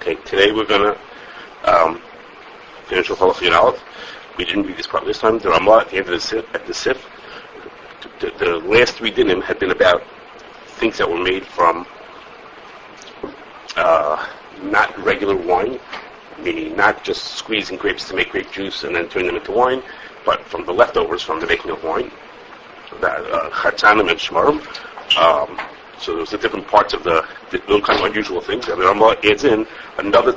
Okay, today we're going to finish with Halach Yud Aleph. We didn't read this part this time. The Ramah at the end of the Sif, the last three dinim had been about things that were made from not regular wine, meaning not just squeezing grapes to make grape juice and then turn them into wine, but from the leftovers from the making of wine, chatzanim and shmarim. So there was the different parts of those kind of unusual things, and the Ramah adds in another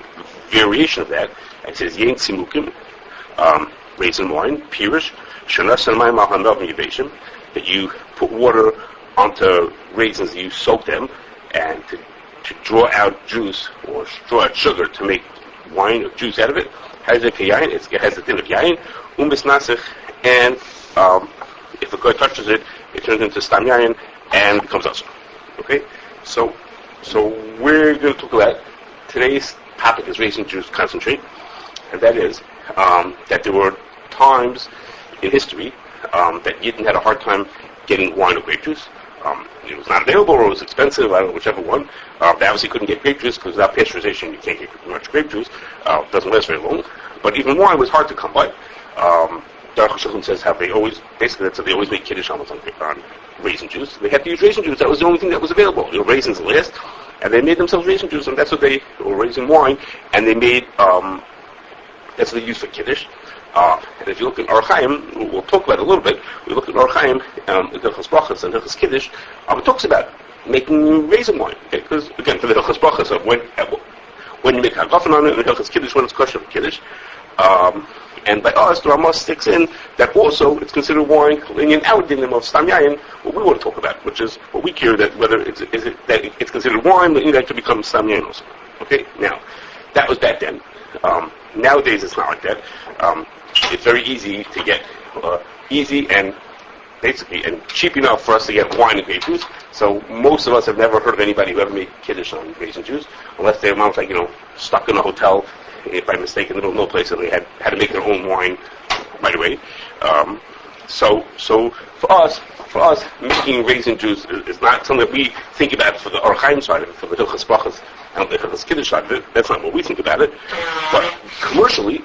variation of that, and says Yen Simukim, raisin wine, pirish, shanas and mayim al yiveshim, that you put water onto raisins, you soak them, and to draw out juice or draw out sugar to make wine or juice out of it. Has a kayayin, it has the din of yayin, nasich, and if a guy touches it, it turns into stam yayin and becomes also. Okay, so we're going to talk about today's topic is raisin juice concentrate, and that is that there were times in history that Yidden had a hard time getting wine or grape juice. It was not available or it was expensive, I don't know, whichever one. They obviously couldn't get grape juice because without pasteurization you can't get much grape juice. It doesn't last very long. But even wine was hard to come by. Kashrus says how they always, basically that's how they always make kiddush on raisin juice. They had to use raisin juice. That was the only thing that was available. Raisins last, and they made themselves raisin juice, and that's what or raisin wine, and they made, that's what they used for kiddush. And if you look at Orach Chaim, we'll talk about it a little bit. We look at Orach Chaim, in Hilchos Brachos and Hilchos Kiddush, it talks about making raisin wine. Okay? Because, again, for the Hilchos Brachos of when you make hagafen on it, and Hilchos Kiddush when it's kosher for Kiddush. And by us, the Ramah sticks in that also it's considered wine in our dinim of stam yayin, what we want to talk about, which is what we care that whether that it's considered wine, but that could become stam yayin also. Okay, now that was back then. Nowadays it's not like that. It's very easy to get easy and basically and cheap enough for us to get wine and grape juice. So most of us have never heard of anybody who ever made kiddush on raisin juice, unless their mom's stuck in a hotel by mistake in the middle of no place, and they had to make their own wine right away. So for us, making raisin juice is not something that we think about for the Orach Chaim side of it, for the Hilchos Brachos and the Hilchos Kiddush side of it. That's not what we think about it. But commercially,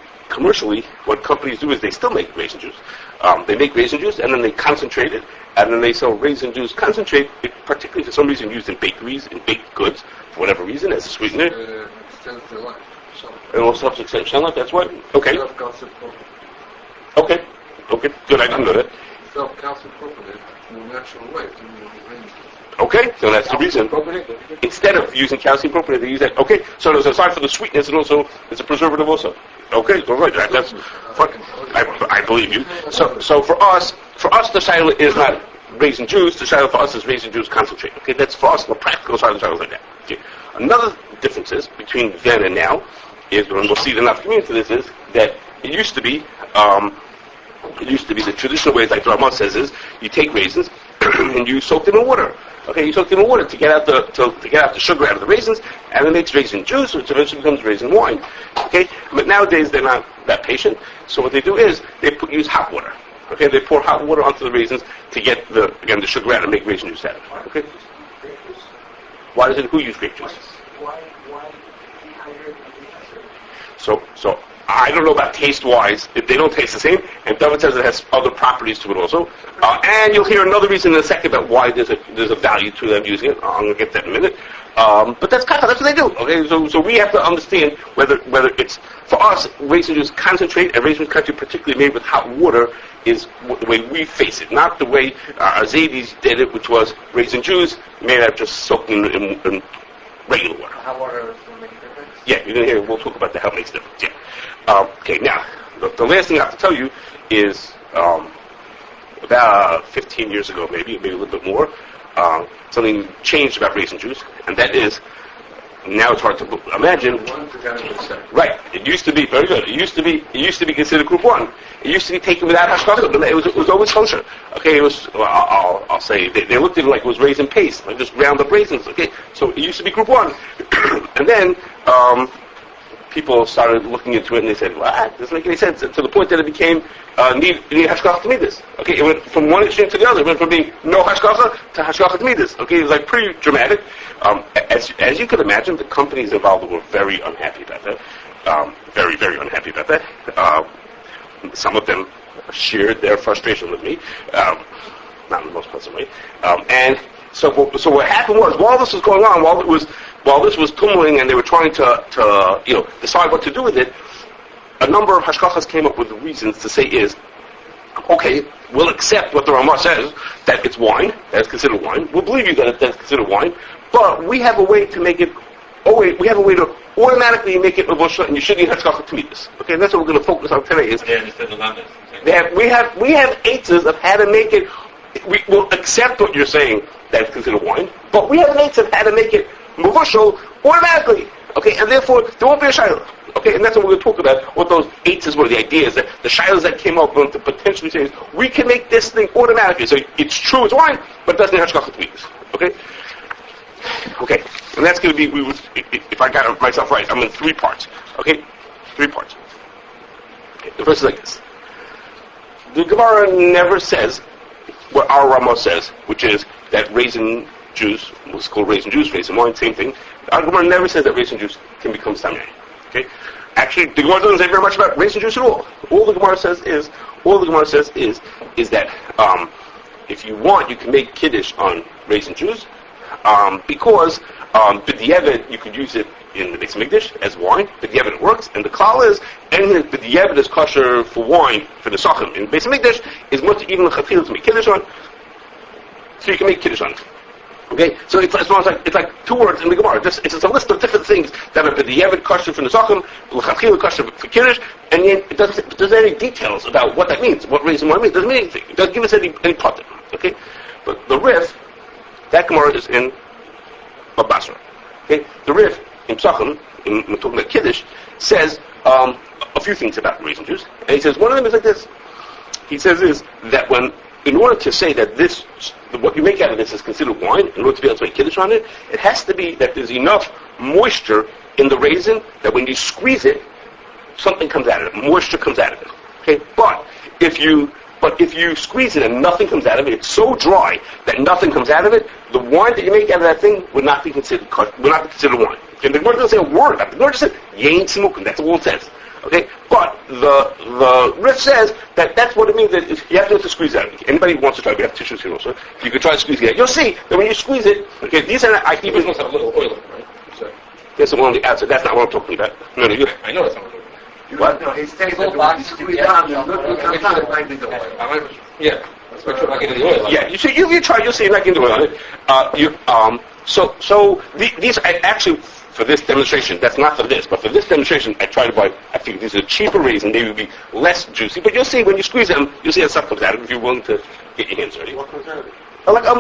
what companies do is they still make raisin juice. They make raisin juice and then they concentrate it, and then they sell raisin juice concentrate, particularly for some reason used in bakeries, in baked goods, for whatever reason, as a sweetener. And also helps extend shelf life, that's what? Okay. Okay, good, I didn't know that. Self-calcium propionate in a natural way. Okay, so that's the reason. Instead of using calcium propionate, they use that. Okay, so aside from the sweetness, and also it's a preservative also. Okay, so right, that's fun. I believe you. So for us, the shiloh is not raisin juice. The shiloh for us is raisin juice concentrate. Okay, that's for us the practical side of the shiloh like that. Okay, another difference is between then and now is, and we'll see enough community to this, is that it used to be the traditional way, like the Ramah says, is you take raisins and you soak them in water. Okay, you soak them in water to get out the sugar out of the raisins, and it makes raisin juice, which eventually becomes raisin wine. Okay, but nowadays they're not that patient. So what they do is they use hot water. Okay, they pour hot water onto the raisins to get the sugar out and make raisin juice out of it. Okay. Why does it? Who use grape juice? Why? So I don't know about taste-wise. They don't taste the same, and David says it has other properties to it also. And you'll hear another reason in a second about why there's a value to them using it. I'm going to get that in a minute. But that's what they do. Okay, so we have to understand whether it's, for us, raisin juice concentrate, and raisin juice concentrate particularly made with hot water is the way we face it, not the way our Zadis did it, which was raisin juice made out of just soaking in regular water. Hot water will make a difference? Yeah, you're going to hear, we'll talk about how it makes a difference, yeah. Okay, now, the last thing I have to tell you is, about 15 years ago, maybe a little bit more, something changed about raisin juice, and that is, now it's hard to imagine. Right, it used to be very good. It used to be considered group one. It used to be taken without hashkafa, but it was always kosher. Okay, it was. Well, I'll say they looked at it like it was raisin paste, like just ground up raisins. Okay, so it used to be group one, and then people started looking into it and they said, "What? Doesn't make any sense." To the point that it became need hashgacha t'midas. Okay, it went from one extreme to the other. It went from being no hashgacha to hashgacha t'midas. Okay, it was like pretty dramatic. As you could imagine, the companies involved were very unhappy about that. Very, very unhappy about that. Some of them shared their frustration with me, not in the most pleasant way. And so what happened was, while this was going on, while this was tumbling, and they were trying to decide what to do with it, a number of hashgachas came up with reasons to say is, okay, we'll accept what the Ramah says, that it's wine, that it's considered wine. We'll believe you that it's considered wine, but we have a way to make it. We have a way to automatically make it mavusha, and you shouldn't eat hashgacha t'midas. Okay, and that's what we're going to focus on today. Is we have eitzes of how to make it. We will accept what you're saying that it's considered wine, but we have eitzes of how to make it mavusha automatically. Okay, and therefore there won't be a shayla. Okay, and that's what we're going to talk about. What those eitzes were, the ideas that the shaylas that came up to potentially say is we can make this thing automatically. So it's true, it's wine, but it doesn't have hashgacha t'midas. Okay, and that's going to be, if I got myself right, I'm in 3 parts. Okay, 3 parts. Okay, the first is like this. The Gemara never says what our Ramah says, which is that raisin juice, what's called raisin juice, raisin wine, same thing. Our Gemara never says that raisin juice can become stamei. Okay, actually, the Gemara doesn't say very much about raisin juice at all. All the Gemara says is that if you want, you can make kiddush on raisin juice. Because b'diavad you could use it in the Beis Mikdash as wine. B'diavad it works, and the klal is anything that b'diavad is kosher for wine for the sachem in Beis Mikdash is much even l'chafil to make kiddush on. So you can make kiddush on it. Okay, so it's like 2 words in the Gemara. It's just a list of different things that are b'diavad kosher for the sachem, l'chafil kosher for kiddush, and then it doesn't have any details about what that means, what raisin wine means. It doesn't mean anything. It doesn't give us any pattern. Okay, but the Rif. That Gemara is in Basra. Okay, the Rif in Psachim, in talking about Kiddush, says a few things about raisin juice, and he says one of them is like this. He says is that in order to say that this, what you make out of this is considered wine, in order to be able to make Kiddush on it, it has to be that there's enough moisture in the raisin that when you squeeze it, something comes out of it. Moisture comes out of it. Okay, but if you squeeze it and nothing comes out of it, it's so dry that nothing comes out of it, the wine that you make out of that thing would not be considered wine. And the Gemara doesn't say a word about it. The Gemara just says, Yain Simukim, that's all it says. Okay? But the Rif says that that's what it means, that you have to squeeze it out. Anybody who wants to try, we have tissues here also. You can try to squeeze it out. You'll see that when you squeeze it, okay, these are, I keep it. Must have a little oil, right? So. There's the one on the outside. That's not what I'm talking about. No, I know it's not what I'm talking about. What? No, it stays that when you squeeze down, it comes out, it might be the oil. Yeah, let's make sure I'm not getting the oil. Yeah, you see, you try, you'll see you're not getting the oil on it. These actually, for this demonstration, that's not for this, but for this demonstration, I try to buy, I think these are cheaper raisins, they will be less juicy, but you'll see when you squeeze them, you'll see that stuff comes out of it if you're willing to get your hands dirty. What comes out of it? Like a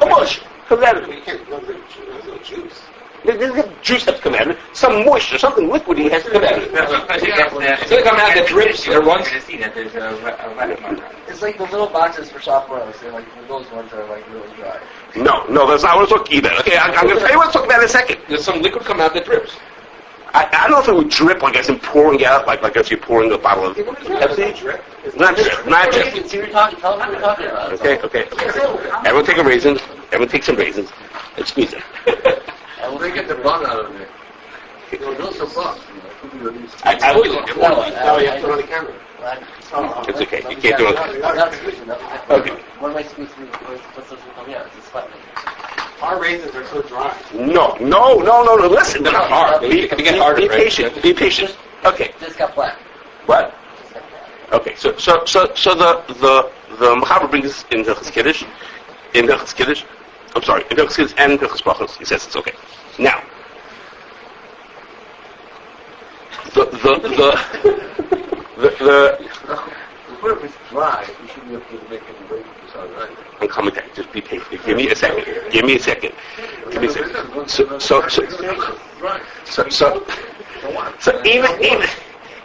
bush comes out of it. You can't, there's no juice. There's juice has to come out of it. Some moisture, something liquidy has to come out of it. It's going to come out that drips or runs. It's like the little boxes for soft oils. They're like, those ones are like really dry. No, that's not what I'm talking about. Okay, I'm going to tell you what I'm talking about in a second. There's some liquid come out that drips. I don't know if it would drip like as in pouring out, like if you're pouring a bottle of Pepsi. It's not drip. See what you're talking, tell them what you're talking about. Okay. Everyone take a raisin. Everyone take some raisins and squeeze it. Well, they get the bun out of it. Those are buns. I will. No, you have to put on the camera. It's okay. You can't do it. Okay. What am I supposed to do? What's supposed to come out? It's a spot. Our raisins are so dry. No. Listen, they're not hard. Be patient. Okay. Just got black. What? Okay. So the Mechaber brings this in Hilchos Kiddush. In Hilchos Kiddush. I'm sorry. In Hilchos Kiddush and Hilchos Brachos, he says it's okay. Now. The If it's dry, you shouldn't be able to make any raisins besides that. I'm coming back. Just be patient. Give me a second. So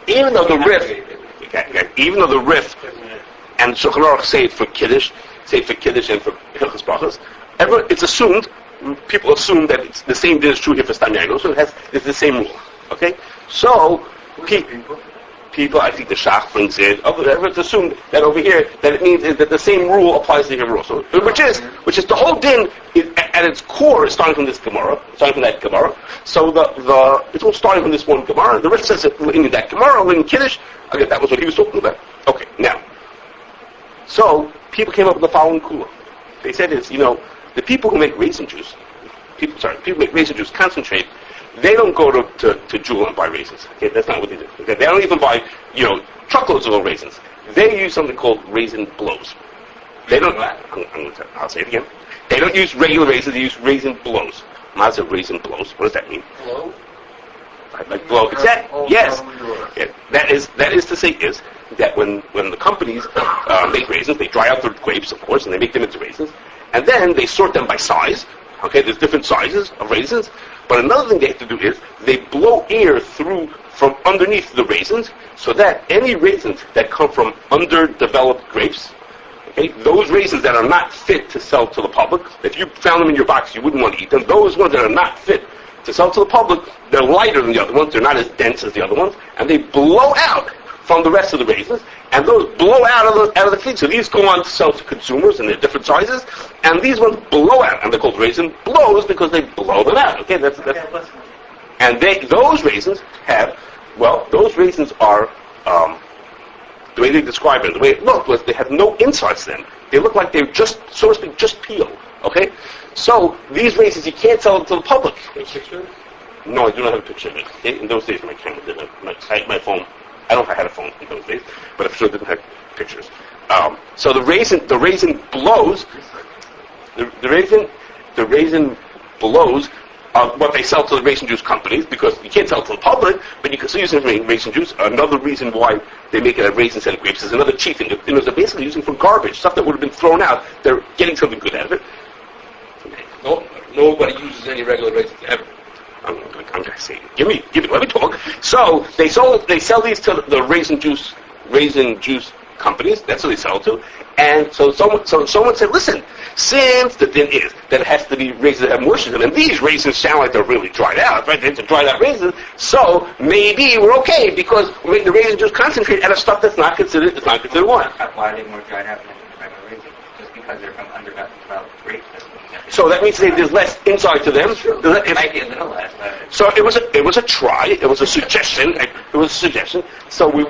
even though the Rif and Shulchan Aruch say it for Kiddush and for Hilchos Brachos, it's assumed, people assume that it's the same thing is true here for Stam Yaino, so it's the same rule. Okay? So, People. people, I think the Shach brings in, it's assumed that over here, that it means that the same rule applies to here also. Which is the whole din, at its core, is starting from this Gemara, starting from that Gemara. So it's all starting from this one Gemara. The rest says that in that Gemara, in Kiddush, again, that was what he was talking about. Okay, now, so people came up with the following kula. They said the people who make raisin juice, people make raisin juice concentrate, they don't go to Jewel and buy raisins. Okay, that's not what they do. Okay, they don't even buy, truckloads of those raisins. They use something called raisin blows. They don't. I'll say it again. They don't use regular raisins. They use raisin blows. Mazda raisin blows. What does that mean? Blow? Like blow. It's that. Yes. Yeah, that is to say is that when the companies make raisins, they dry out the grapes, of course, and they make them into raisins, and then they sort them by size. Okay, there's different sizes of raisins. But another thing they have to do is they blow air through from underneath the raisins so that any raisins that come from underdeveloped grapes, okay, those raisins that are not fit to sell to the public, if you found them in your box, you wouldn't want to eat them. Those ones that are not fit to sell to the public, they're lighter than the other ones. They're not as dense as the other ones. And they blow out from the rest of the raisins, and those blow out of the feed. So these go on to sell to consumers, and they're different sizes, and these ones blow out, and they're called raisin blows because they blow them out. Okay, that's and those raisins those raisins are the way they describe it, the way it looked was they have no insides to them. They look like they're just, so to speak, just peel. Okay, so these raisins you can't sell them to the public. No, I do not have a picture of it. In those days, my camera didn't. My phone. I don't know if I had a phone in those days, but I sure didn't have pictures. So the raisin blows. The raisin blows what they sell to the raisin juice companies because you can't sell it to the public, but you can still use it in raisin juice. Another reason why they make it a raisin instead of grapes is another cheap thing. They're basically using for garbage stuff that would have been thrown out. They're getting something good out of it. Nobody uses any regular raisins ever. I'm going to say, let me talk. So they sell these to the raisin juice companies. That's what they sell to. And so someone said, listen, since the din is that it has to be raisins that have moisture in them, and these raisins sound like they're really dried out, right? They're dried out raisins. So maybe we're okay because we're making the raisin juice concentrate out of stuff that's not considered wine. Why are they more dried out than regular raisins? Just because they're from underdeveloped grapes. So that means there's less inside to them. It might be a little less. So it was a try. It was a suggestion. So we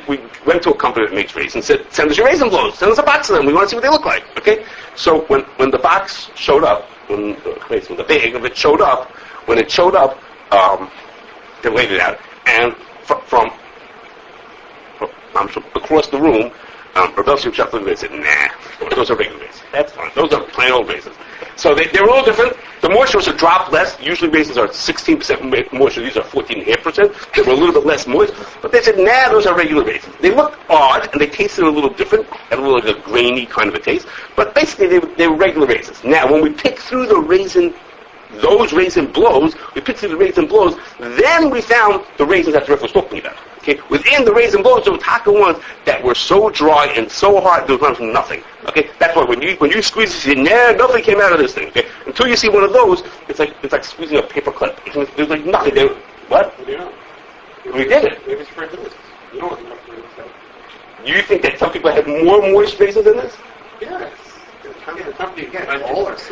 went to a company that makes raisins and said, send us your raisin blows. Send us a box of them. We want to see what they look like. Okay. So when the box showed up, when the bag of it showed up, they laid it out, and from across the room, Hamshachah said, nah, those are regular raisins. That's fine. Those are plain old raisins. So they were a little different. The moisture was a drop less. Usually raisins are 16% moisture. These are 14.5%. They were a little bit less moist. But they said, nah, those are regular raisins. They looked odd, and they tasted a little different, had a little like a grainy kind of a taste. But basically, they were regular raisins. Now, when we pick through those raisin blows, then we found the raisins that the Rif was talking about. Okay, within the raisin blows, there were taka ones that were so dry and so hard, there was nothing. Okay, that's why when you squeeze it, you say, nah, nothing came out of this thing. Okay, until you see one of those, it's like squeezing a paper clip. There's like nothing. What? We did it. Maybe it's for this. You know what you think that some people have more moist raisins than this? Yes. The company again.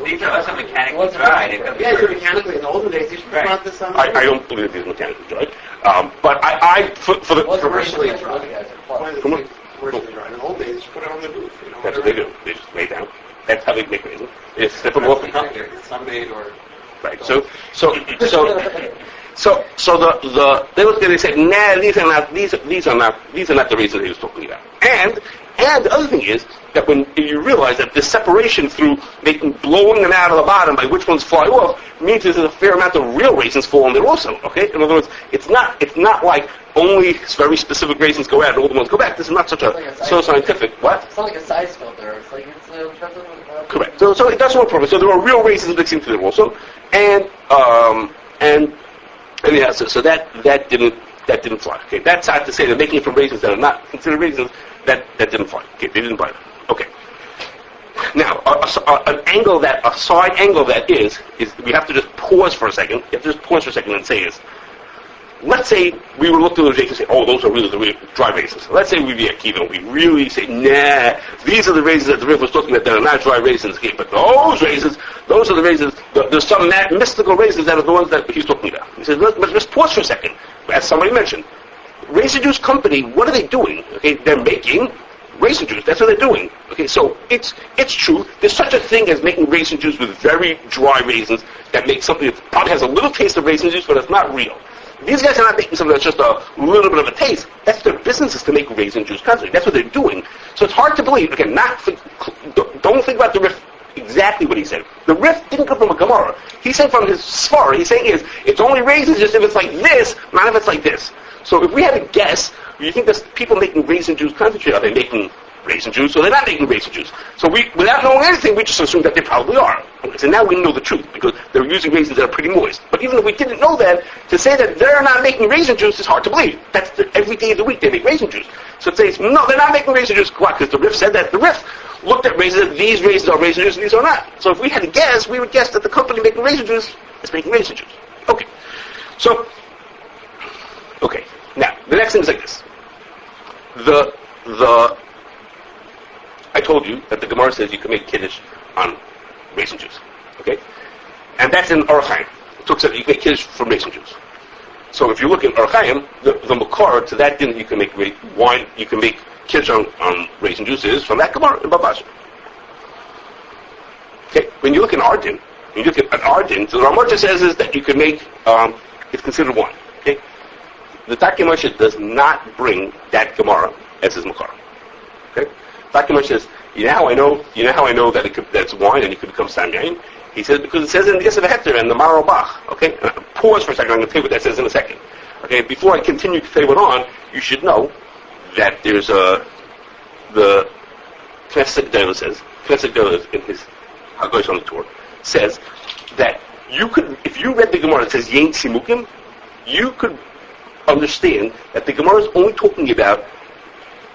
These are also mechanically dried. Yeah, so mechanically in the olden days, you should have brought this on. I don't believe these are mechanically dried. But for the commercially dried. Commercially dried. In the old days, you put it on the roof. That's what they do. They just lay down. That's how they make raisins. They snip them off. Sunmade or right. So they looked at it and said, nah, these are not the raisins he was talking about. And the other thing is that when you realize that the separation through blowing them out of the bottom by which ones fly off means there's a fair amount of real raisins fall in there also. Okay, in other words, it's not like only very specific raisins go out and all the ones go back. This is not such so scientific. What? It's not like a size filter. It's like correct. So it does work properly. So there are real raisins mixed into there also, and yeah. So that didn't fly. Okay, that's not to say they're making it from raisins that are not considered raisins. That didn't fly. Okay, they didn't buy them. Okay. Now, a side angle that is we have to just pause for a second. You have to just pause for a second and say is, let's say we were looking at those raisins and say, oh, those are really the real dry raisins. Let's say we be akiva and we really say, nah, these are the raisins that the Riv was talking about that are not dry raisins. Okay, but those raisins, those are the raisins, there's some mystical raisins that are the ones that he's talking about. He says, let's pause for a second. As somebody mentioned, Raisin Juice Company, what are they doing? Okay, they're making raisin juice. That's what they're doing. Okay, so it's true. There's such a thing as making raisin juice with very dry raisins that makes something that probably has a little taste of raisin juice, but it's not real. These guys are not making something that's just a little bit of a taste. That's their business, is to make raisin juice constantly. That's what they're doing. So it's hard to believe. Again, don't think about the Rif exactly what he said. The Rif didn't come from a Gemara. He said from his Sfar. He's saying it's only raisins just if it's like this, not if it's like this. So if we had to guess, you think there's people making raisin juice concentrate? Are they making raisin juice or they're not making raisin juice? So without knowing anything, we just assume that they probably are. Okay, so now we know the truth because they're using raisins that are pretty moist. But even if we didn't know that, to say that they're not making raisin juice is hard to believe. That's every day of the week they make raisin juice. So it says, no, they're not making raisin juice. Why? Because the Rif said that. The Rif looked at raisins, these raisins are raisin juice and these are not. So if we had to guess, we would guess that the company making raisin juice is making raisin juice. Okay. So, okay. Now, the next thing is like this. I told you that the Gemara says you can make kiddush on raisin juice. Okay? And that's in Orach Chaim. It talks about you can make kiddush from raisin juice. So if you look in Orach Chaim, the makor to that din you can make wine, you can make kiddush on raisin juice is from that Gemara in Beverages. Okay? When you look in our din, so the Ramah says is that you can make, it's considered wine. Okay? The Taki Moshe does not bring that Gemara as his makar. Okay? Taki Moshe says, you know how I know that that's wine and it could become Sam Yain? He says, because it says in the Yisrael Heter and the Maro Bach. Okay? Pause for a second, I'm going to tell you what that says in a second. Okay? Before I continue to say what on, you should know that there's the Knesset Gedolah says, Knesset Gedolah in his Hagosh on the tour, says that you could, if you read the Gemara that says Yein Simukim, you could understand that the Gemara is only talking about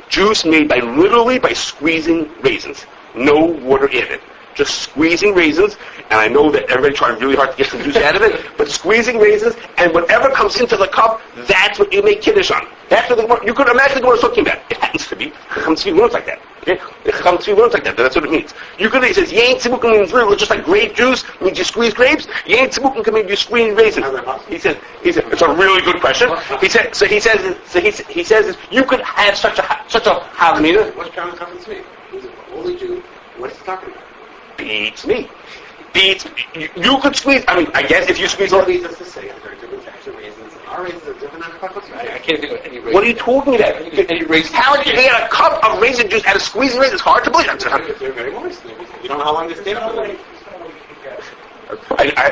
juice made literally by squeezing raisins. No water added. Just squeezing raisins, and I know that everybody tried really hard to get some juice out of it, but squeezing raisins, and whatever comes into the cup, that's what you make kiddush on. That's what the Gemara, you could imagine the Gemara is talking about. It happens to be. Chacham Tzvi learns like that. Okay? Chacham Tzvi learns like that. That's what it means. You could, he says, Yein Tzimukim means literally just like grape juice, means you squeeze grapes. Yein Tzimukim can mean you squeeze raisins. He said, it's a really good question. He says, you could have such a halamina. What's Chacham Tzvi? He's an holy Jew. What's he talking about? Beats me. You could squeeze. I mean, I guess if you squeeze all these. There are different types of raisins. Our raisins are different than Chacham Tzvi. I can't think of any raisin. What are you talking about? Any raisin? How did you get a cup of raisin juice out of squeezing raisins? It's hard to believe. They're very moist. You don't know how long they stay for.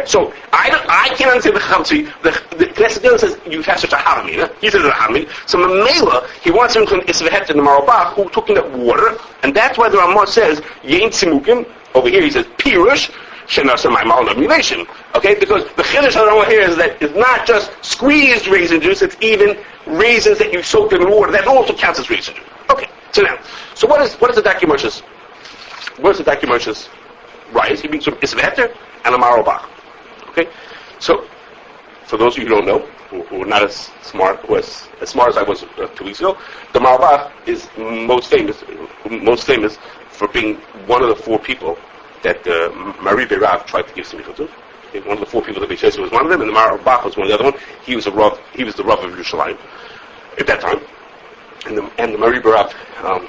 So I can't understand the Chacham Tzvi. The Knesset Gedolah says you have such a haramina. He says a haramina. So Mamela, he wants to include Isvehet and the Marabach, who talking about water, and that's why the Ramah says Yein Tzimukim. Over here he says Pirush Shenasa Maimal Emulation. Okay, because the Chiddush of the Ramah here is that it's not just squeezed raisin juice; it's even raisins that you soaked in water. That also counts as raisin juice. Okay, so what is the Dakimarsh's? What is the Dakimarsh's rise? He brings from Isveheter and a Marobach. Okay, so for those of you who don't know, who are not as smart as smart as I was 2 weeks ago, the Marobach is most famous for being one of the 4 people that Marie Berav tried to give smicha to. Okay, one of the 4 people that Beishesha was one of them, and the Marobach was one of the other one. He was the Rav of Yerushalayim at that time, and the Marie Berav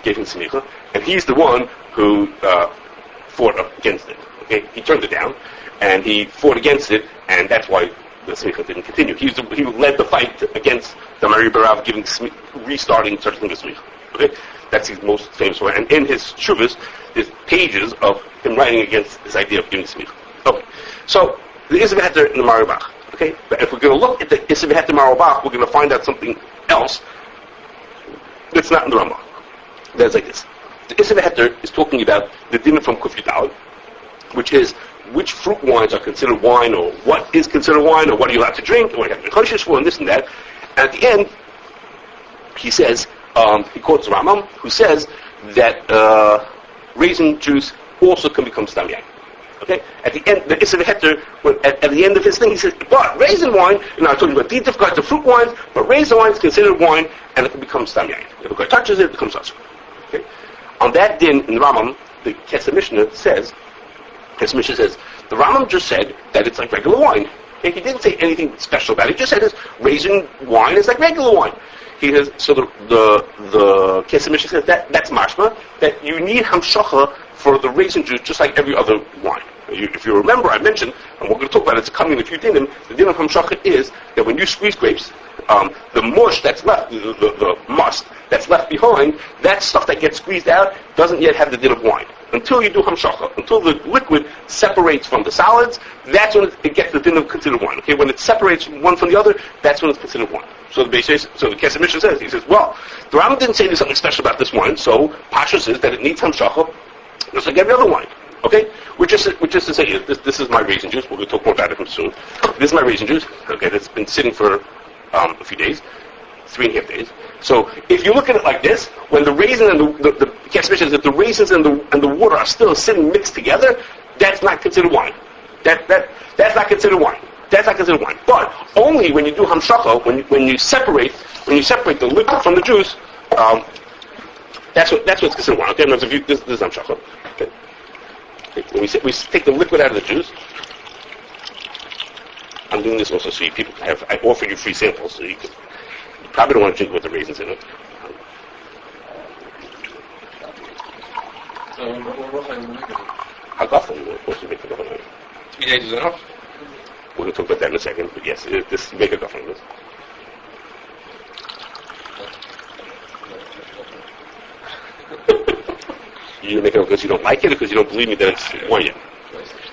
gave him smicha, and he's the one who fought against it. Okay, he turned it down, and he fought against it, and that's why the smicha didn't continue. He led the fight against the Marie Berav restarting such thing as smicha. Okay, that's his most famous one. And in his shuvas, there's pages of him writing against this idea of giving smicha. Okay, so the Isra Heter and the Marabach. Okay, but if we're going to look at the Isra Heter Marabach, we're going to find out something else that's not in the Ramah. That's like this. The Isra Heter is talking about the dinner from Kuf Yudal, which is which fruit wines are considered wine, or what is considered wine, or what are you allowed to drink, or what you have to be conscious for, and this and that. And at the end, he says, he quotes Rambam, who says that raisin juice also can become stam yain. Okay? At the end, the Issa Heter, at the end of his thing, he says, but raisin wine, I told you about the different kinds of fruit wines, but raisin wine is considered wine, and it becomes Stam Yain. If a guy touches it becomes Asur. Okay? On that din, in the Rambam, the Kesef Mishnah says, the Rambam just said that it's like regular wine. Okay? He didn't say anything special about it. He just said raisin wine is like regular wine. He says, so the Kesef Mishnah says that's mashma, that you need Hamshachah for the raisin juice just like every other wine. If you remember, I mentioned, and we're going to talk about it, it's coming in a few dinim, the din of Hamshachah is that when you squeeze grapes, the mush that's left, the must that's left behind, that stuff that gets squeezed out doesn't yet have the din of wine. Until you do Hamshachah, until the liquid separates from the solids, that's when it gets the din of considered wine. Okay, when it separates one from the other, that's when it's considered wine. So the Kesef Mishnah says, he says, well, the Rambam didn't say there's something special about this wine, so Kashrus is that it needs Hamshachah just like every other wine. Okay? Which is to say, this is my raisin juice. We're going to talk more about it soon. This is my raisin juice. Okay, that's been sitting for a few days, 3.5 days. So if you look at it like this, when the raisin and the Kesef Mishnah says that the raisins and the water are still sitting mixed together, that's not considered wine. That's not considered wine. That's not considered wine. But only when you do Hamshachah, when you separate the liquid from the juice, that's what's considered wine. Okay, in other words, this is Hamshachah. Okay. When we take the liquid out of the juice, I'm doing this also so people can have. I offer you free samples, so you probably don't want to drink with the raisins in it. How often we're supposed to make the government? 3 days is enough. We're going to talk about that in a second, but yes, this make a government. You make it because you don't like it, or because you don't believe me that it's wine yet?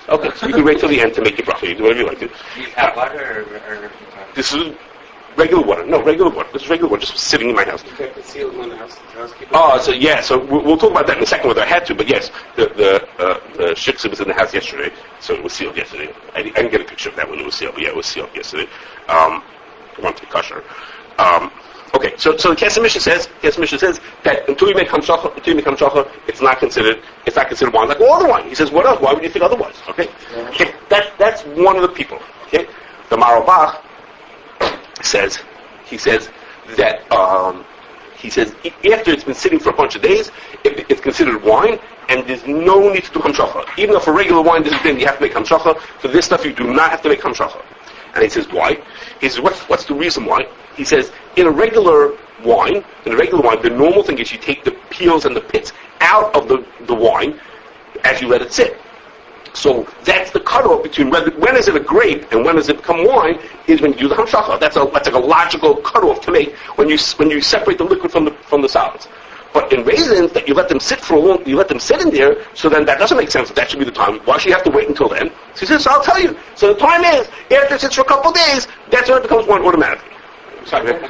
Okay, so you can wait till the end to make your bracha. You do whatever you like to. Do you have water or This is regular water. No, regular water. This is regular water, just sitting in my house. You kept the seal in the house. Oh, so yeah, so we'll talk about that in a second whether I had to, but yes, the shiksa was in the house yesterday, so it was sealed yesterday. I didn't get a picture of that when it was sealed, but yeah, it was sealed yesterday. I want to be kosher. Okay, so the Kesef Mishnah says that until you make Hamshachah, it's not considered wine like all other wine. He says, what else? Why would you think otherwise? Okay, that's one of the people. Okay, the Marabach says that after it's been sitting for a bunch of days, it's considered wine, and there's no need to do Hamshachah. Even though for regular wine, you have to make Hamshachah. For this stuff, you do not have to make Hamshachah. And he says, why? He says, what's the reason why? He says, in a regular wine, the normal thing is you take the peels and the pits out of the wine as you let it sit. So that's the cutoff between when is it a grape and when does it become wine, is when you do the Hamshachah. That's like a logical cutoff to make when you separate the liquid from the solids. But in raisins, that you let them sit in there, so then that doesn't make sense. That should be the time. Why should you have to wait until then? So he says, so I'll tell you. So the time is, after it sits for a couple of days, that's when it becomes wine automatically. I'm going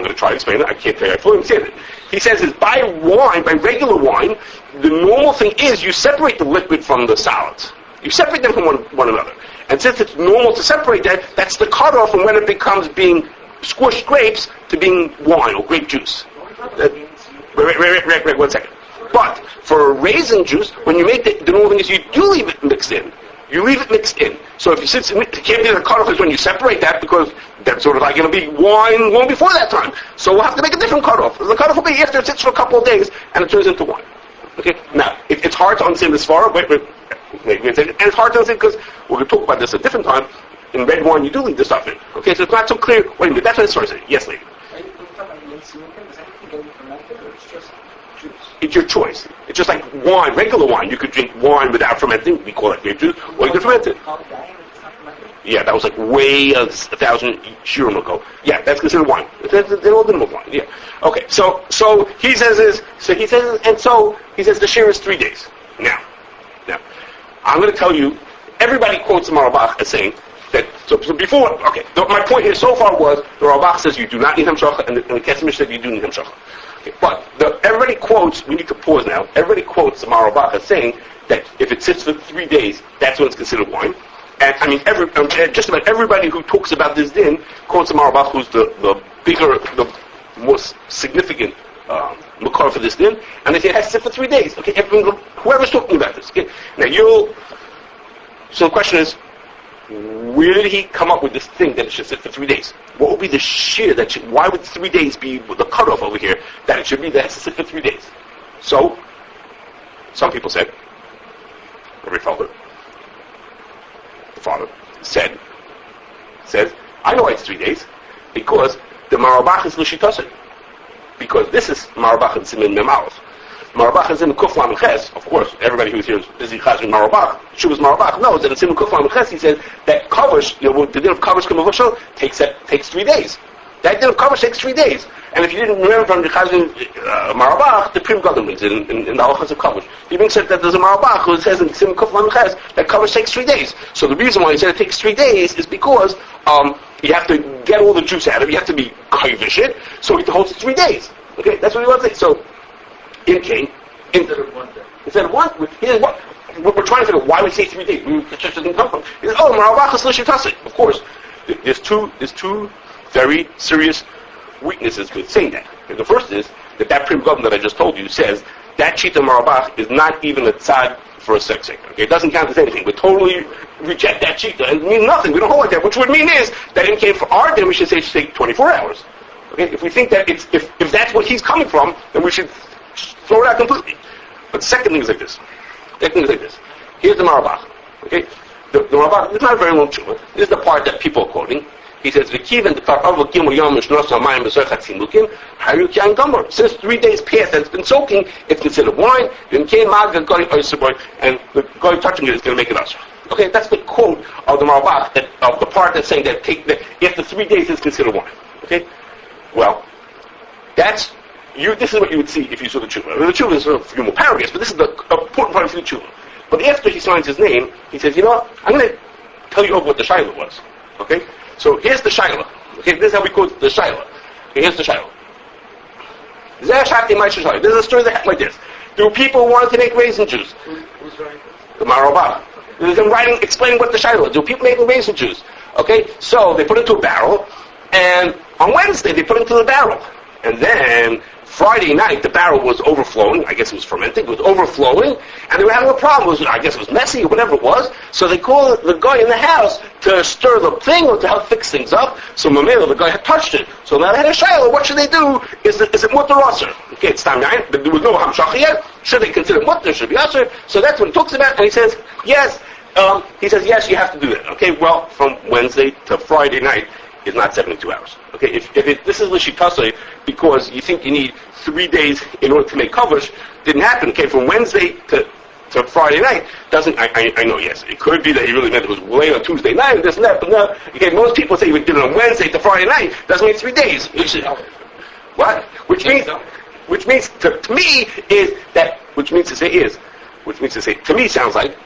to try to explain it. I can't tell you. I fully understand it. He says is by regular wine, the normal thing is you separate the liquid from the solids. You separate them from one another. And since it's normal to separate that, that's the cutoff from when it becomes being squished grapes to being wine or grape juice. Wait, 1 second. But for a raisin juice, when you make the normal thing is you do leave it mixed in. You leave it mixed in. So if it can't be the cutoff is when you separate that, because that's sort of like going to be wine long before that time. So we'll have to make a different cutoff. The cutoff will be after it sits for a couple of days and it turns into wine. Okay. Now it's hard to understand this far. Wait a second. And it's hard to understand because we're going to talk about this at a different time. In red wine, you do leave the stuff in. Okay, so it's not so clear. Wait a minute. That's what it's starts saying. Yes, lady. It's your choice. It's just like wine, regular wine. You could drink wine without fermenting. We call it grape juice. Or you could ferment it. Yeah, that was like way 1,000 shirim ago. Yeah, that's considered wine. They're all minimum wine. Yeah. Okay. So he says this. So he says the shir is 3 days. Now, I'm going to tell you. Everybody quotes the Marabach as saying that. So before, okay. My point here so far was the Marabach says you do not need Hamshachah, and the Kesef Mishnah said you do need Hamshachah. Okay, but everybody quotes. We need to pause now. Everybody quotes the Marabach as saying that if it sits for 3 days, that's when it's considered wine. And I mean, just about everybody who talks about this din quotes the Marabach, who's the bigger, the most significant makar for this din, and they say it has to sit for 3 days. Okay, whoever's talking about this. Okay, now so the question is, where did he come up with this thing that it should sit for 3 days? What would be the shear that why would 3 days be the cutoff over here that it should be that it has to sit for 3 days? So, some people said, the father says, I know why it's 3 days, because the Marabach is l'shitase. Because this is Marabach and Simin Memalev. Marabach is in Kuflam and Ches. Of course, everybody who's here is busy chazing Marabach. Shuvas Marabach knows that it's in Kuflam and Ches. He said that Kavush, the din of Kavush Kamavushal takes 3 days. That din of Kavush takes 3 days. And if you didn't remember from the chazing Marabach, the Prim Gadol means in the halachas of Kavush. He even said that there's a Marabach who says in Sim Kuflam and Ches that Kavush takes 3 days. So the reason why he said it takes 3 days is because you have to get all the juice out of it. You have to be kavish it. So it holds 3 days. Okay, that's what he wants to say. So, instead of 1 day. Instead of one, here's what we're trying to figure out why we say 3 days. It just doesn't come from. He says, Marabach is l'shitase. Of course, there's two very serious weaknesses with saying that. And the first is that Prim Gadol that I just told you says that Shita Marabach is not even a tzad for a sex sake. Okay, it doesn't count as anything. We totally reject that Shita and it means nothing. We don't hold like that. Which would mean is that in case for our din we should say it should take 24 hours. Okay, if we think that if that's what he's coming from, then we should throw it out completely. But the second thing is like this. Here's the Marabach. Okay, the Marabach. It's not a very long tshuva. This is the part that people are quoting. He says, since 3 days passed and it's been soaking, it's considered wine, and the guy touching it is going to make it usher. Okay, that's the quote of the Marabach, of the part that's saying that after 3 days it's considered wine. Okay? Well, this is what you would see if you saw the tshuva. The tshuva is a few more paragraphs, but this is the important part of the tshuva. But after he signs his name, he says, I'm going to tell you over what the shaila was. Okay? So here's the shaila. Okay, this is how we quote the shaila. Okay, here's the shaila. This is a story that happened like this. There were people who wanted to make raisin juice. Who's writing? The Marabach. There's them writing, explaining what the shaila is. There were people making raisin juice. Okay, so they put it into a barrel, and on Wednesday they put it into the barrel. And then Friday night the barrel was overflowing. I guess it was fermenting. It was overflowing, and they were having a problem. I guess it was messy or whatever it was. So they called the guy in the house to stir the thing or to help fix things up. So Mamela, the guy had touched it. So now they had a shayla. What should they do? Is it mutter or aser? Okay, it's time 9, but there was no Hamshachah yet. Should they consider mutter? Should be aser? So that's what he talks about, and he says yes. Yes, you have to do it. Okay, well, from Wednesday to Friday night is not 72 hours. Okay, if this is l'shitase because you think you need 3 days in order to make kavush, didn't happen. Okay, from Wednesday to Friday night doesn't. I know. Yes, it could be that he really meant it was late on Tuesday night and this and that. But no. Okay, most people say you did it on Wednesday to Friday night. Doesn't mean 3 days. What? Which means to me is that. Which means to say to me sounds like.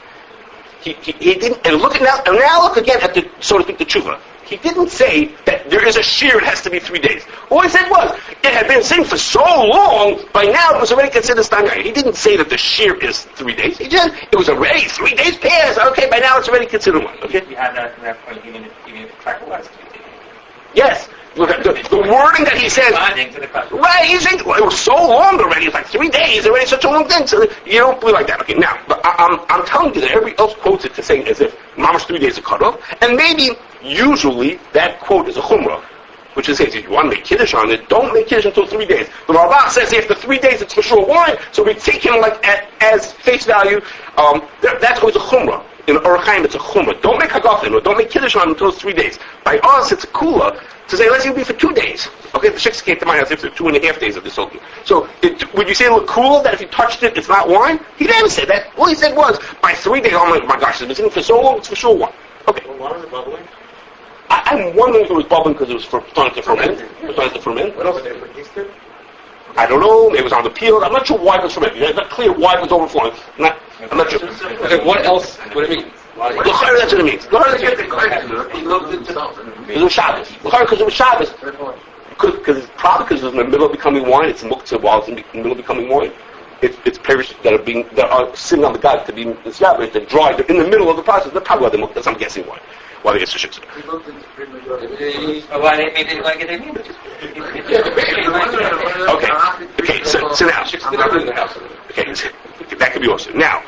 He didn't, and now look again at the, so to speak, the tshuva. He didn't say that there is a shear, it has to be 3 days. All he said was, it had been sitting for so long, by now it was already considered stangay. He didn't say that the shear is 3 days. He just, it was already 3 days passed. Okay, by now it's already considered one. Okay? You had that from that point, even if the track was to be taken. Yes. The wording that he says, right, he's saying, well, it was so long already, it's like 3 days, already such a long thing, so you don't believe like that. Okay, now, but I'm telling you that everybody else quotes it to say as if mama's 3 days are cut off, and maybe, usually, that quote is a chumrah, which is, if you want to make kiddush on it, don't make kiddush until 3 days. The Rambam says after 3 days it's for sure wine, so we take him like as face value, that's always a chumrah. In Orchaim, it's a chumrah. Don't make hagafim, or don't make kiddush on until it's 3 days. By us, it's a kula to say, let's even be for 2 days. Okay, the shiksa came to my house after 2.5 days of the soaking. So, would you say it looked cool that if you touched it, it's not wine? He didn't say that. All he said was, by 3 days, oh my gosh, it's been sitting for so long, it's for sure wine. Okay. Well, why was it bubbling? I'm wondering if it was bubbling because it was starting to ferment. What else did they put? I don't know. Maybe it was on the peel. I'm not sure why it was fermenting. It's not clear why it was overflowing. I'm not sure. Okay, what else? What do you mean? That's what it means. It was Shabbos. Because it was Shabbos. Probably because it was in the middle of becoming wine. It's muktzah while it's in the middle of becoming wine. It's perished that are sitting on the god to be in Shabbos. They're dry. They're in the middle of the process. They're probably why the muktzah. I'm guessing why. Why they get to shiksa. Why they didn't want to get their name? Okay, so now. Okay, that could be also. Now,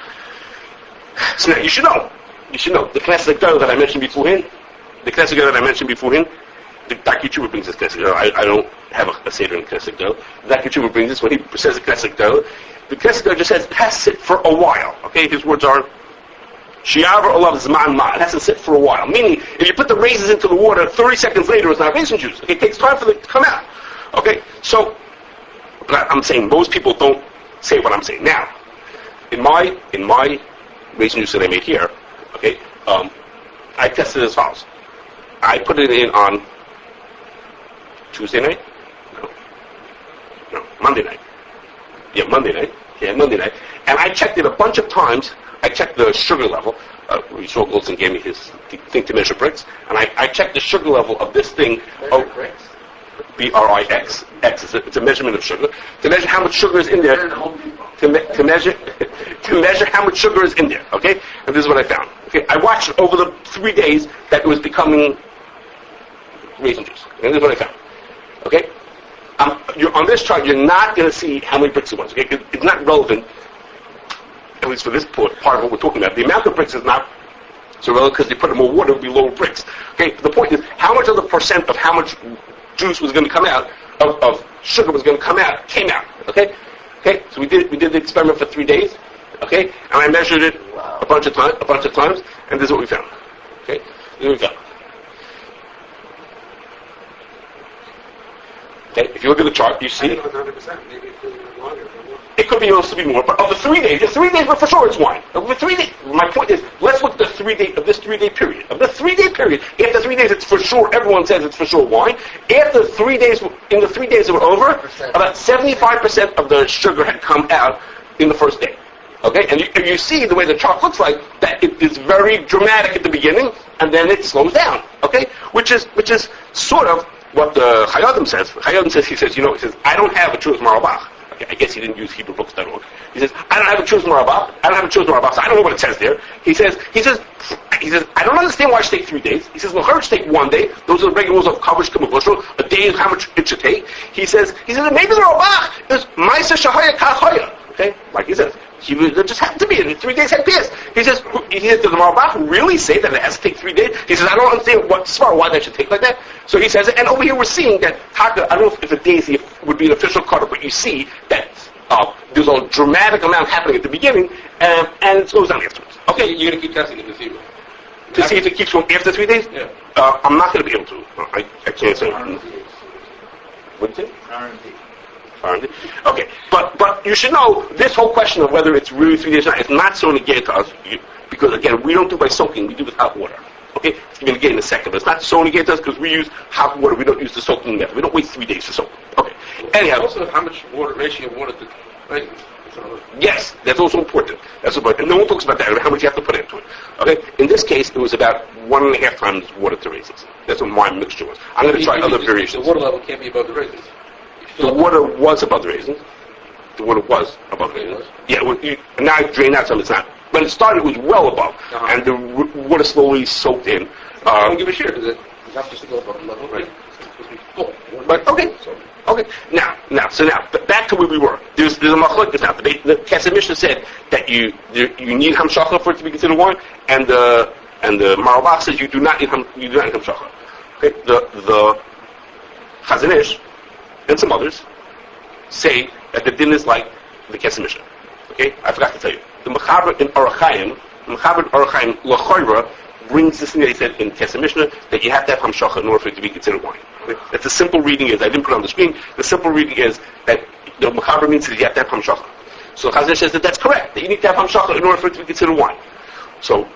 so now you should know. The classic dough that I mentioned beforehand, the Dr. Chuba brings this classic dough. I don't have a seder in classic dough. Dr. Chuba brings this when he says the classic dough. The classic dough just says it has to sit for a while. Okay, his words are, Shi'avar olav zman ma. It has to sit for a while. Meaning, if you put the raisins into the water, 30 seconds later it's not raisin juice. Okay, it takes time for it to come out. Okay, so, but I'm saying most people don't say what I'm saying. Now, in my raisin juice that I made here, okay, I tested it as follows. I put it in on Tuesday night? No, Monday night. Yeah, Monday night. And I checked it a bunch of times. I checked the sugar level. Yisrael Goldstein gave me his thing to measure bricks. And I checked the sugar level of this thing. Bricks? B-R-I-X. It's a measurement of sugar. To measure how much sugar is in there. To measure how much sugar is in there. Okay? And this is what I found. Okay? I watched it over the 3 days that it was becoming raisin juice. And this is what I found. Okay? On this chart, you're not going to see how many bricks it was. Okay? It's not relevant, at least for this part of what we're talking about. The amount of bricks is not so relevant because you put in more water, it would be lower bricks. Okay? The point is, how much of the percent of how much juice was going to come out, of sugar was going to come out, came out. Okay? Okay? So we did the experiment for 3 days. Okay? And I measured it a bunch of times, and this is what we found. Okay? This is what we found. Okay, if you look at the chart, you see. 100%. Maybe it could be longer. It could be also be more, but of the 3 days, but for sure it's wine. Of the 3 days, my point is, let's look at the 3 day of this 3 day period. Of the 3 day period, after 3 days, it's for sure. Everyone says it's for sure wine. After 3 days, in the 3 days that were over, about 75% of the sugar had come out in the first day. Okay, and you see the way the chart looks like that it is very dramatic at the beginning, and then it slows down. Okay, which is sort of what the Chayadim says. He says, I don't have a Chuz Marabach. Okay, I guess he didn't use HebrewBooks.org. He says, I don't have a Chuz Marabach. So I don't know what it says there. He says, I don't understand why it should take 3 days. He says, well, it should take 1 day. Those are the regular rules of coverage to bishul. A day is how much it should take. He says, maybe the Rabach is Maisa Shahaya Kachaya. Okay, like he says. It just happened to be, and 3 days had passed. He says, does the Marabach really say that it has to take 3 days? He says, I don't understand why that should take like that. So he says, and over here we're seeing that Taka, I don't know if a days would be an official cutter, but you see that there's a dramatic amount happening at the beginning, and it slows down afterwards. Okay, you're going to keep testing it to see if it keeps going after 3 days? Yeah. I'm not going to be able to. I can't say. What's it? R&D. Okay, but you should know this whole question of whether it's really 3 days or not is not so negated to us because again we don't do by soaking, we do with hot water. Okay, it's going to get in a second, but it's not so negated to us because we use hot water. We don't use the soaking method. We don't wait 3 days to soak. Okay. Anyhow, also how much ratio of water to raisins? Yes, that's also important. That's important. And no one talks about that. How much you have to put into it. Okay. In this case, it was about 1.5 times water to raisins. That's what my mixture was. I'm going to try other variations. The water level can't be above the raisins. The water was above the raisins. Yeah, now it drained out some, it's not. When it started, it was well above. And the water slowly soaked in. I don't give a shit, because it's not just to go above the level, right? It's supposed to be full. But, okay. Now, back to where we were. There's a machlokes now. The Kesef Mishnah said that you need Hamshachah for it to be considered wine, and the Marabach says you do not need Hamshachah. Okay, the Chazon Ish and some others say that the din is like the Kesef Mishnah. Okay, I forgot to tell you. The Mechaber in Orachaim L'choira brings this thing that he said in Kesef Mishnah that you have to have Hamshachah in order for it to be considered wine. Okay? That's the simple reading is, I didn't put it on the screen, the simple reading is that the Mechaber means that you have to have Hamshachah. So Chazon Ish says that that's correct, that you need to have Hamshachah in order for it to be considered wine. So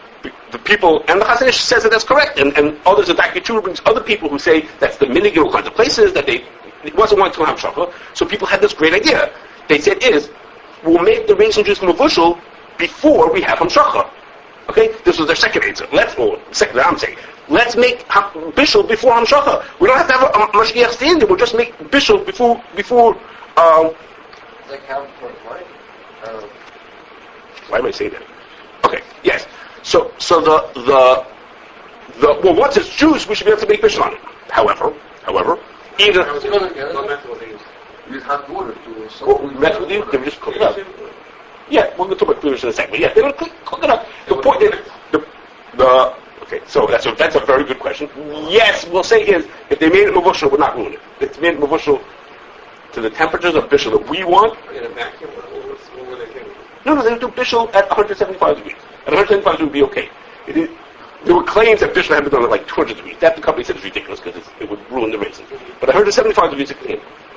the people, and the Chazon Ish says that that's correct, and others, the Dr. Chu brings other people who say that's the minig in all kinds of places, that it wasn't one to Hamshachah. So people had this great idea. They said we'll make the raisin juice bishul before we have Hamshachah. Okay? This was their second answer. Let's make bishul before Hamshachah. We don't have to have a Mashgiach stand there. We'll just make bishul before Like how for wine? Why am I saying that? Okay, yes. So the once it's juice, we should be able to make bishul on it. However, Either Use hot water to they would just cook it up. Yeah, we're going to talk about beverages in a second. But yeah, they would cook it up. The point is, okay, so that's a very good question. Yes, we'll say is, if they made it mavushal, it would not ruin it. If they made it mavushal to the temperatures of bishul that we want. In a vacuum, what were they doing? No, they would do bishul at 175 degrees. At 175 degrees would be okay. There were claims that bishul had been done at like 200 degrees. That the company said is ridiculous because it would ruin the raisins. But at 175 degrees,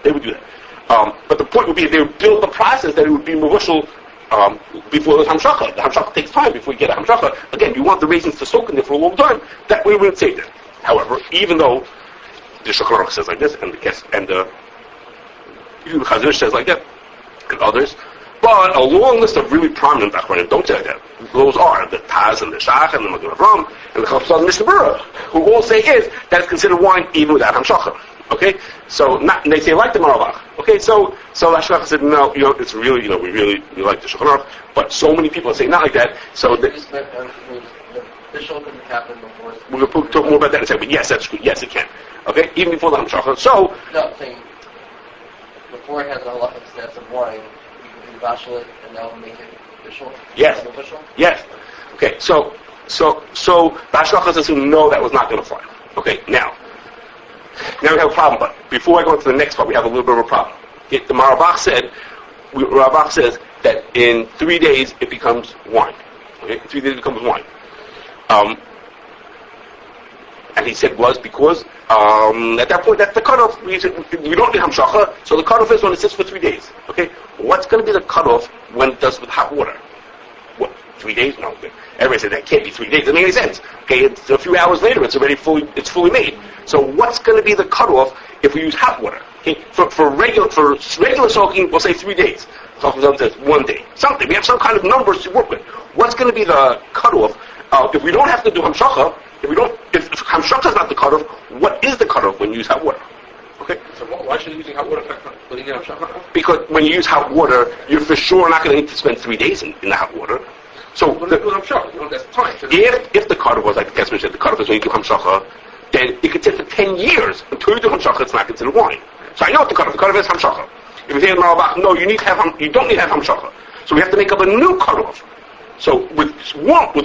they would do that. But the point would be, if they would build the process that it would be mavushal before the Hamshachah. The Hamshachah takes time before you get a Hamshachah. Again, you want the raisins to soak in there for a long time. That way we wouldn't say that. However, even though the Shulchan Aruch says like this, and the Chazir says like that, and others, but a long list of really prominent Achronim don't say like that. Those are the Taz and the Shach and the Magen Avram and the Chavsad and the Mishnah, who all say is that it's considered wine even without Hamshachah. Okay, so they say like the Maravach. Okay, so Hashgacha said no, it's really, we like the Shulchan Aruch, but so many people say not like that. So the bishul can happen before. We're going to talk more about that in a second. But yes, that's true. Yes, it can. Okay, even before the Hamshachah. So no, I'm saying before it has a lot of steps of wine, you can bashal it and now make it bishul. Yes. Yes. Okay, so the Hashgacha says no, that was not going to fly. Okay, now we have a problem, but before I go into the next part, we have a little bit of a problem. The Maravach says that in 3 days it becomes wine. Okay, in 3 days it becomes wine. And he said was because at that point that's the cutoff. We don't need Hamshachah, so the cutoff is when it sits for 3 days. Okay, what's going to be the cutoff when it does with hot water? What, 3 days? No. Everybody said that can't be 3 days. It doesn't make any sense. Okay, it's a few hours later. It's already fully made. So what's going to be the cutoff if we use hot water? Okay, for regular soaking, we'll say 3 days. Chacham says 1 day. Something. We have some kind of numbers to work with. What's going to be the cutoff if we don't have to do Hamshachah? If Hamshachah is not the cutoff, what is the cutoff when you use hot water? Okay. So why should you using hot water when you get Hamshachah? Because when you use hot water, you're for sure not going to need to spend 3 days in the hot water. So that's time. If the cutoff was like the Kashrus said, the cutoff is when you do Hamshachah, then it could take for 10 years until you do Hamshachah. It's not considered wine. So I know what the cutoff. The cutoff is Hamshachah. If you say in Maravach, no, you don't need to have Hamshachah. So we have to make up a new cutoff. So with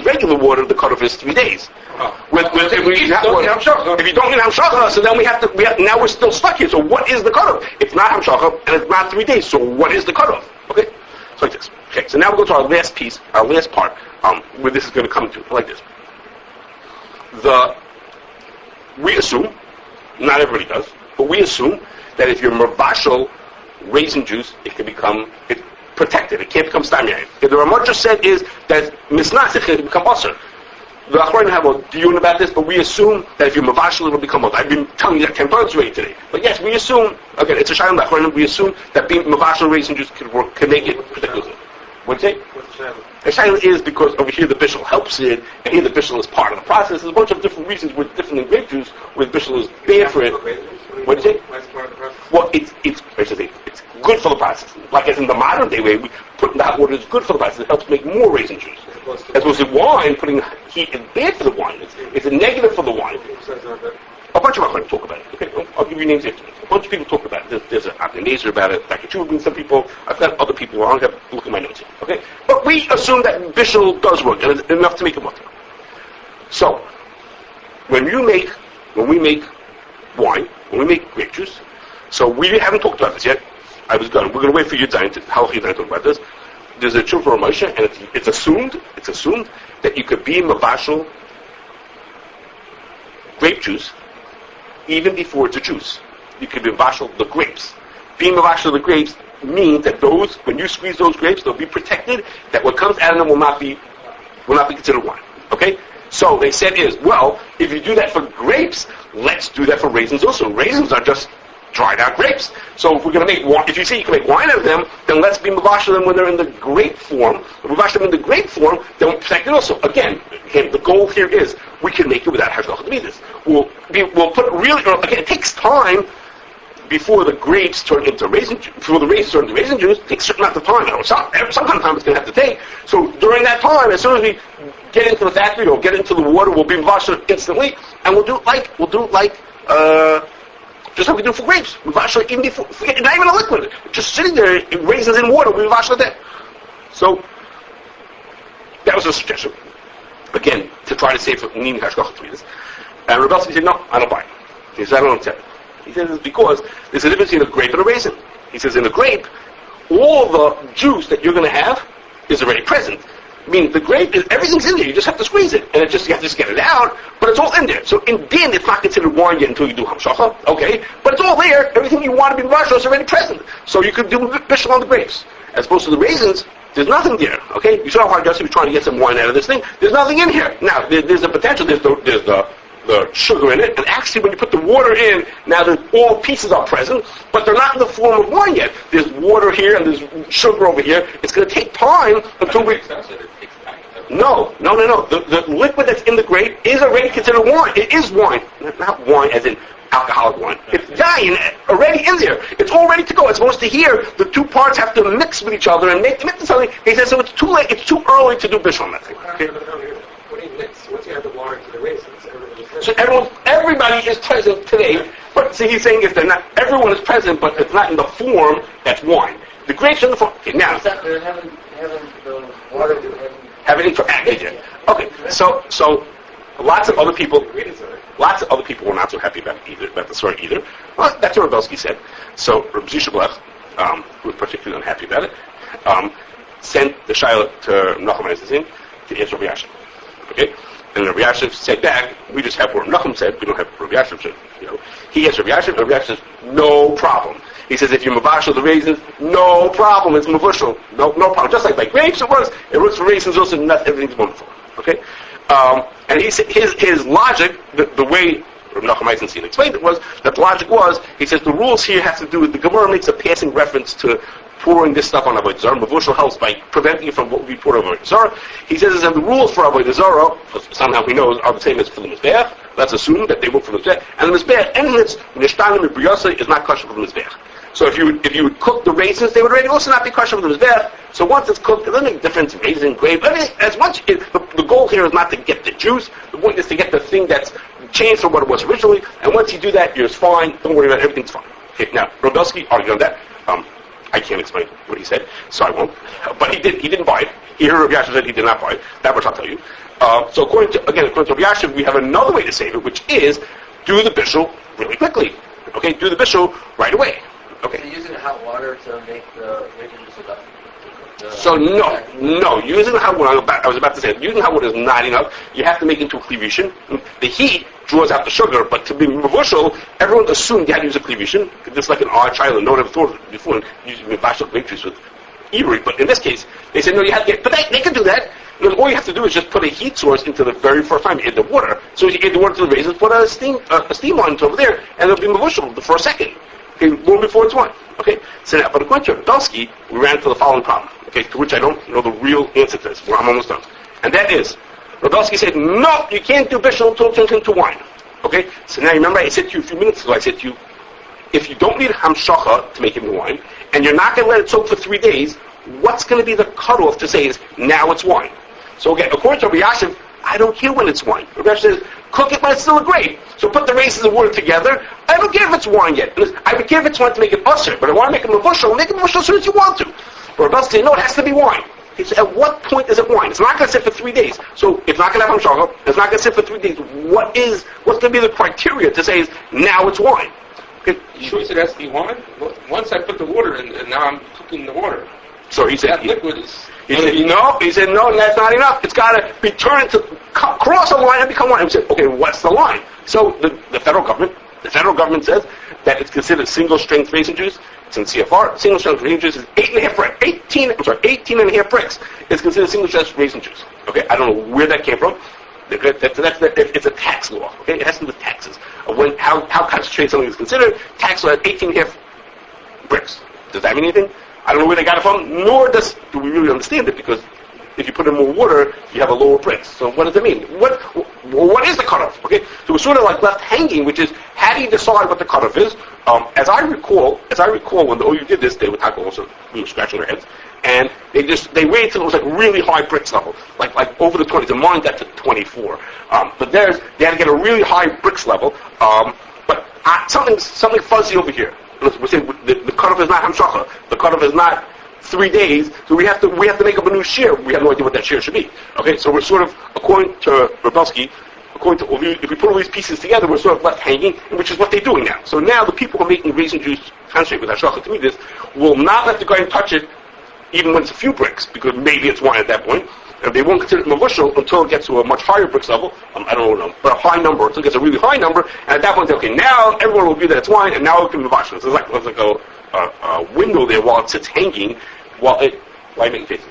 regular water, the cutoff is 3 days. If you don't need Hamshachah, so then now we're still stuck here. So what is the cutoff? It's not Hamshachah and it's not 3 days. So what is the cutoff? Okay, so like this. Okay, so now we'll go to our last piece, our last part, where this is going to come to like this. We assume, not everybody does, but we assume that if you're mavashal raisin juice, it can become protected. It can't become stamiyah. The Ramah just said is that misnas it can become usher. The Achronim have a diyun about this, but we assume that if you're mavashal, it will become usher. I've been telling you that 10 times already today. But yes, we assume, again, it's a shayla in the Achronim, we assume that being mavashal raisin juice can make it protected. What'd you say? What's the shayla? The shayla is because over here the bishul helps it, and here the bishul is part of the process. There's a bunch of different reasons where it's different than grape juice, where the bishul is bad for it. What'd you say? Well, it's good for the process. Like as in the modern day way, we put in the hot water is good for the process. It helps make more raisin juice. As opposed to wine, putting heat is bad for the wine. It's a negative for the wine. A bunch of our friends talk about it. Okay, I'll give you names after this. A bunch of people talk about it. There's an Abner about it. Dr. Chubin, some people. I've got other people. I don't have to look at my notes here. Okay, but we assume that bishul does work, and it's enough to make a mutter. So, when we make wine, when we make grape juice, so we haven't talked about this yet. We're going to wait for you to talk about this. There's a truth for Moshe, and it's assumed that you could be mavashal grape juice even before it's a juice. You could be mavashal the grapes. Being mavashal the grapes means that when you squeeze those grapes, they'll be protected. That what comes out of them will not be considered wine. Okay. So they said if you do that for grapes, let's do that for raisins also. Raisins are just dried out grapes. So if we're going to make wine, if you say you can make wine out of them, then let's be mavashal them when they're in the grape form. If we mavashal them in the grape form, then we'll protect it also. Again, the goal here is we can make it without hashgacha d'midas. We'll put really, again, it takes time before the grapes turn into raisin juice, before the raisins turn into raisin juice. It takes a certain amount of time. Some kind of time it's going to have to take. So during that time, as soon as we get into the factory or get into the water, we'll be mavashal instantly, and we'll do it like just like we do for grapes. We wash it even before, not even a liquid. Just sitting there, raisins in water, we wash it there. So, that was a suggestion. Again, to try to save needing Hashgacha 3 days. And Rebelski said, no, I don't buy it. He says, I don't accept it. He says it's because there's a difference between a grape and a raisin. He says in a grape, all the juice that you're going to have is already present. Meaning the grape is, everything's in there, you just have to squeeze it. And you have to just get it out, but it's all in there. So in din, it's not considered wine yet until you do Hamshachah, okay? But it's all there, everything you want to be bishul is already present. So you could do bishul on the grapes. As opposed to the raisins, there's nothing there, okay? You saw how Jesse was trying to get some wine out of this thing. There's nothing in here. Now, there's a potential, there's the sugar in it, and actually when you put the water in, now all pieces are present, but they're not in the form of wine yet. There's water here and there's sugar over here. It's going to take time until we... No. The liquid that's in the grape is already considered wine. It is wine. Not wine as in alcoholic wine. It's wine already in there. It's all ready to go. As opposed to here, the two parts have to mix with each other and make something. He says, so it's too late, it's too early to do bishul on that thing. Okay? What do you mix? Once you add the water to the raisins, so everybody is present today, but see, he's saying everyone is present, but it's not in the form that's wine. The grapes in the form. Okay, now Having the water haven't interacted yet. Okay, so lots of other people were not so happy about the story either. Well, that's what Rebelski said. So Rabbi Zisha who was particularly unhappy about it, sent the Shaila to Nachum Raisin to answer Rabbi Yashiv. Okay. And Rabbi Yashiv said back, we just have what Nachum said, we don't have what Rabbi Yashiv said. He asked Rabbi Yashiv, Rabbi Yashiv says, no problem. He says, if you're mavashal the raisins, no problem, it's mavushal, no problem. Just like grapes it works for raisins also, not everything's wonderful. Okay? And he said, his logic, the way Rabbi Nachum Raisin explained it was, that the logic was, he says, the rules here have to do with, the Gemara makes a passing reference to pouring this stuff on Avodah Zarah. Mavushal helps by preventing it from what would be poured over Avodah Zarah. He says that the rules for Avodah Zarah, somehow he knows, are the same as for the Mizbeach. Let's assume that they work for the Mizbeach. And the Mizbeach, anything that's Nishtanim and Briyasa is not kosher for the Mizbeach. So if you would cook the raisins, they would already also not be kosher for the Mizbeach. So once it's cooked, it doesn't make a difference, raisin, grape, everything, as much, the goal here is not to get the juice, the point is to get the thing that's changed from what it was originally, and once you do that, you're fine, don't worry about it, everything's fine. Okay, now, Rebelski argued on that. I can't explain what he said, so I won't. But he didn't buy it. He heard Rabbi Yashiv said he did not buy it. That much I'll tell you. So according to Rabbi Yashiv, we have another way to save it, which is do the bishul really quickly. Okay, do the bishul right away. Okay. So using hot water to make the raisins enough. So no, using hot water, I was about to say, using hot water is not enough. You have to make it into a cleavation. The heat draws out the sugar, but to be mavushal, everyone assumed you had to use a cleavation. Just like an odd child, no one ever thought of it before using bashal grape juice with Ebery. But in this case, they said no, you have to get, but they can do that. All you have to do is just put a heat source into the very first time you add the water. So as you add the water to the raisins, put a steam line over there, and it'll be mavushal for a second. Okay, long before it's wine. Okay, so now, but according to Rebelski, we ran into the following problem. Okay, to which I don't know the real answer to this. I'm almost done. And that is, Rebelski said, no, you can't do bishul until it turns into wine. Okay, so now remember I said to you a few minutes ago, I said to you, if you don't need Hamshachah to make it into wine, and you're not going to let it soak for 3 days, what's going to be the cutoff to say is, now it's wine? So again, according to Rabbi Yashiv, I don't care when it's wine. Rabbi Yashiv says, cook it when it's still a grape. So put the raisins and water together. I don't care if it's wine yet. I would care if it's wine to make it usher, but I want to make it mavushal as soon as you want to. But Rebelski said, no, it has to be wine. He said, at what point is it wine? It's not going to sit for 3 days. So it's not going to have Hamshachah. It's not going to sit for 3 days. What's going to be the criteria to say is, now it's wine? Okay. Sure, it has to be wine. Once I put the water in, and now I'm cooking the water. So he said, that liquid is... He said, no, that's not enough. It's got to be turned to cross a line and become wine. He said, okay, what's the line? So the federal government says that it's considered single-strength raisin juice. It's in CFR. Single-strength raisin juice is 18 and a half bricks. It's considered single-strength raisin juice. Okay, I don't know where that came from. It's a tax law. Okay, it has to do with taxes of how concentrated something is considered. Tax law has 18 and a half bricks. Does that mean anything? I don't know where they got it from, nor do we really understand it, because if you put in more water, you have a lower bricks. So what does it mean? What is the cutoff? Okay, so we're sort of like left hanging, which is, how do you decide what the cutoff is? As I recall, when the OU did this, they would tackle also, we were scratching their heads, and they waited until it was like really high bricks level, like over the 20s, and mine got to 24. But they had to get a really high bricks level, but something fuzzy over here. We're saying the cutoff is not Hamshachah. The cutoff is not 3 days, so we have to make up a new share. We have no idea what that share should be. Okay, so we're sort of, according to Rabelsky, if we put all these pieces together, we're sort of left hanging, which is what they're doing now. So now the people who are making raisin juice concentrate with Hashachah to me this will not let the guy touch it, even when it's a few bricks, because maybe it's wine at that point. And they won't consider it bishul until it gets to a much higher bricks level. I don't know, but a high number, until it gets a really high number. And at that point, okay, now everyone will view that it's wine, and now it can be bishul. So it's like a window there while it sits hanging, while making faces.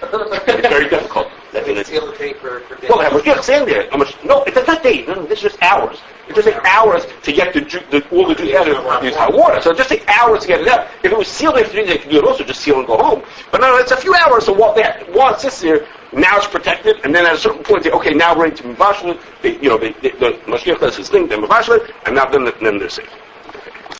It's very difficult. Seal the tape for days. Well, we're getting sand there. No, it's not days. No, this is just hours. It just takes hours to get all the juice out of these hot water. So it just takes hours to get it out. If it was sealed after 3 days, they could do it also, just seal and go home. But no, it's a few hours. So while it sits there, now it's protected, and then at a certain point, okay, now we're ready to mivashel it. The Mashiach does his thing, then mivashel it, and now then they're safe.